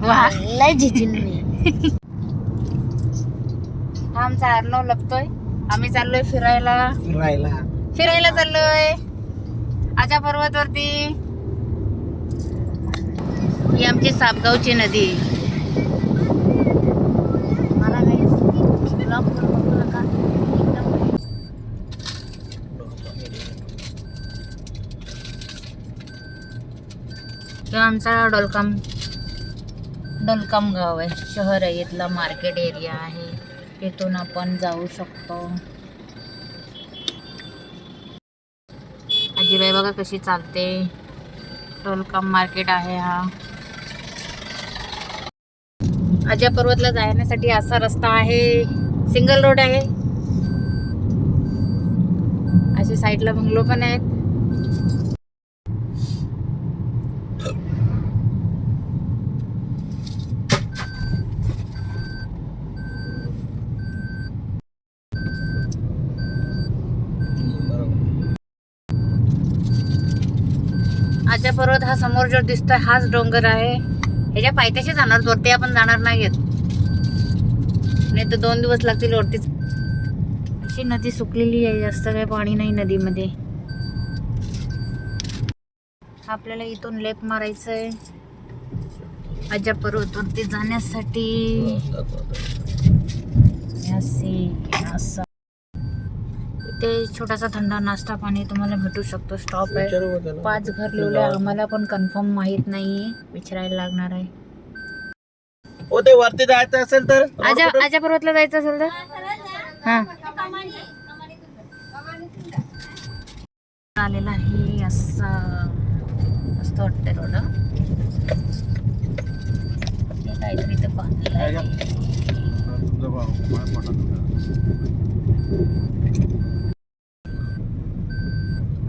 वा लय जिंकीन मी. हा आमचा अर्णव लपतोय. आम्ही चाललोय फिरायला चाललोय आजा पर्वतवरती. ही आमची सापगावची नदी. मला काही ब्लॉग करू नका एकदम. तो आमचा डोलकाम गाव आहे. शहर आहे. इथला मार्केट एरिया आहे. इथून आपण जाऊ शकतो. आजीबाई बघा कशी चालते. डोलकाम मार्केट आहे हा. आजा पर्वतला जाण्यासाठी असा रस्ता आहे. सिंगल रोड आहे. असे साईडला बंगलो पण आहेत. आजा पर्वत हा समोर जो दिसतोय हाच डोंगर आहे. ह्याच्या पायथ्याशी जाणार. वरती आपण जाणार नाहीत. नाही तर 2 दिवस लागतील वरतीच. अशी नदी सुकलेली आहे. जास्त काही पाणी नाही नदीमध्ये. आपल्याला इथून लेप मारायचंय आजा पर्वतवरती जाण्यासाठी. इथे छोटासा थंड नाश्ता पाणी तुम्हाला भेटू शकतो. स्टॉप आहे. 5 घर लिवले. आम्हाला पण कन्फर्म माहित नाहीये. विचारायला लागणार आहे. ते वरती जायचं असेल तर आजा पर्वतला जायचं असेल तर हा आलेला आहे. असा मस्त वाटतंय रोड. काहीतरी तर बांधलेलं आहे.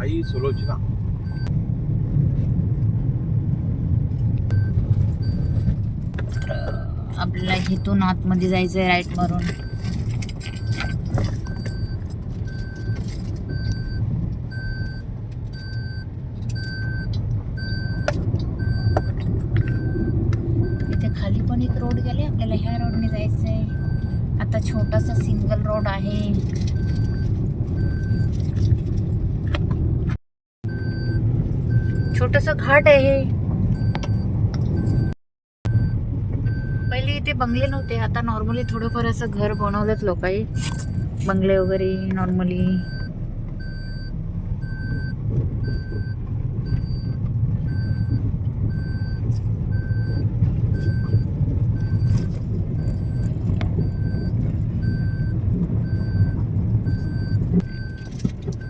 आई सुलोचना. आपल्याला इथून आतमध्ये जायचंय राईट मारून. इथे खाली पण एक रोड गेले. आपल्याला ह्या रोडने जायचंय. आता छोटासा सिंगल रोड आहे. छोटस घाट आहे. पहिले इथे बंगले नव्हते. आता नॉर्मली थोडंफार असं घर बनवलेत लोकांनी. बंगले वगैरे नॉर्मली.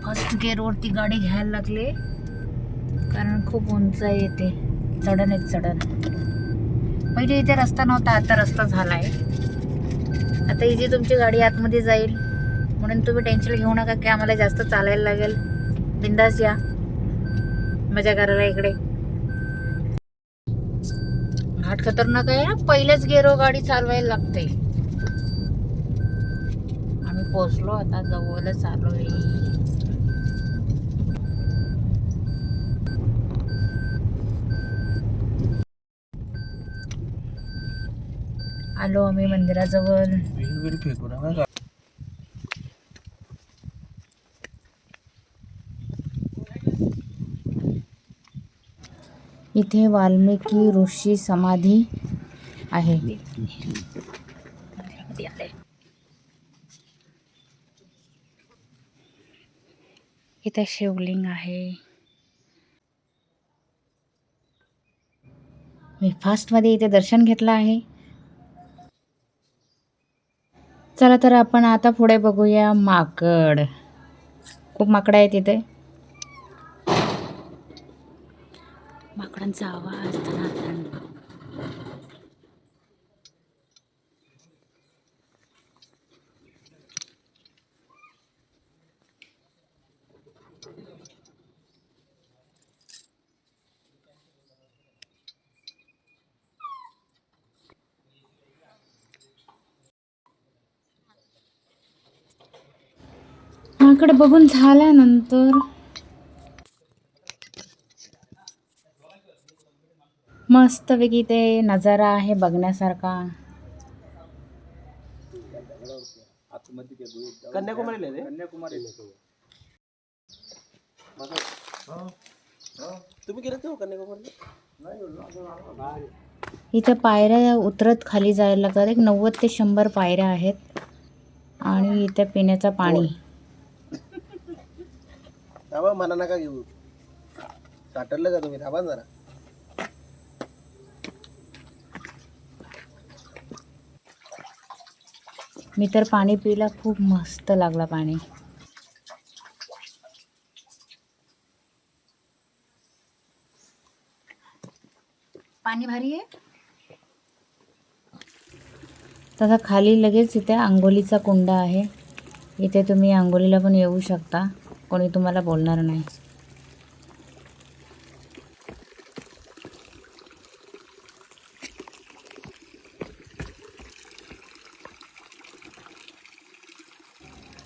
फर्स्ट गेअर वरती गाडी घ्यायला लागले कारण खूप उंच आहे. इथे चढण एक चढण. पहिले इथे रस्ता नव्हता. आता रस्ता झालाय. आता इथे तुमची गाडी आतमध्ये जाईल. म्हणून तुम्ही टेन्शन घेऊ नका की आम्हाला जास्त चालायला लागेल. बिंदास या मजा करायला इकडे. घाट खतरनाक आहे. पहिलेच गेरो गाडी चालवायला लागते. आम्ही पोहोचलो. आता जवळच आलोय. आलो आम्ही मंदिराजवळ. इथे वाल्मिकी ऋषी समाधी आहे. इथे शिवलिंग आहे. मी फास्टमध्ये इथे दर्शन घेतलं आहे. चला तर आपण आता पुढे बघूया. माकड. खूप माकड आहेत इथे. माकडांचा आवाज धनाधन. माकड बघून झाल्यानंतर मस्तपैकी ते नजारा आहे बघण्यासारखा. कन्याकुमारीला आहे ते? तुम्ही गेले तो कन्याकुमारीला? इथं पायऱ्या उतरत खाली जायला लागतात. एक 90 ते 100 पायऱ्या आहेत. आणि इथं पिण्याचं पाणी. थांबा, मला नका घेऊ. साठरलं का तुम्ही? थांबा जरा. मी तर पाणी पिला, खूप मस्त लागला पाणी. पाणी भारी आहे. तसा खाली लगेच इथे आंघोलीचा कुंड आहे. इथे तुम्ही आंघोलीला पण येऊ शकता, कोणी तुम्हाला बोलणार नाही.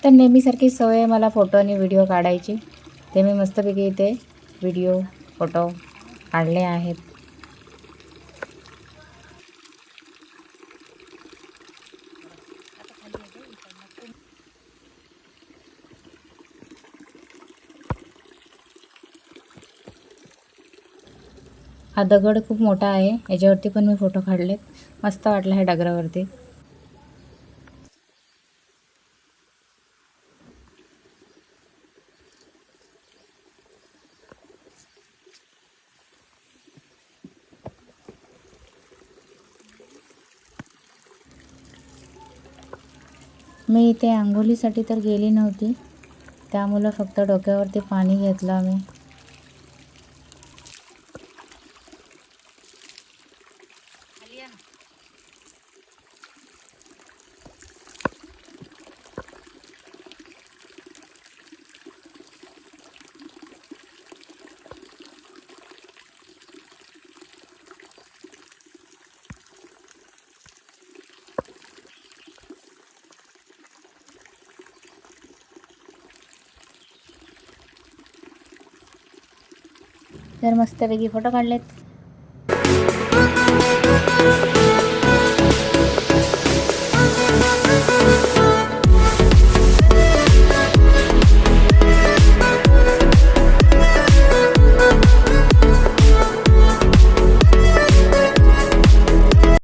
तर नेहमीसारखी सवय आहे मला फोटो आणि व्हिडिओ काढायची. ते मी मस्तपैकी इथे व्हिडिओ फोटो काढले आहेत. हा दगड खूप मोठा आहे, याच्यावरती पण मी फोटो काढलेत. मस्त वाटलं ह्या डगरावरती. मी इथे आंघोळीसाठी तर गेली नव्हती, त्यामुळं फक्त डोक्यावरती पाणी घेतलं मी. तर मस्तपैकी फोटो काढलेत.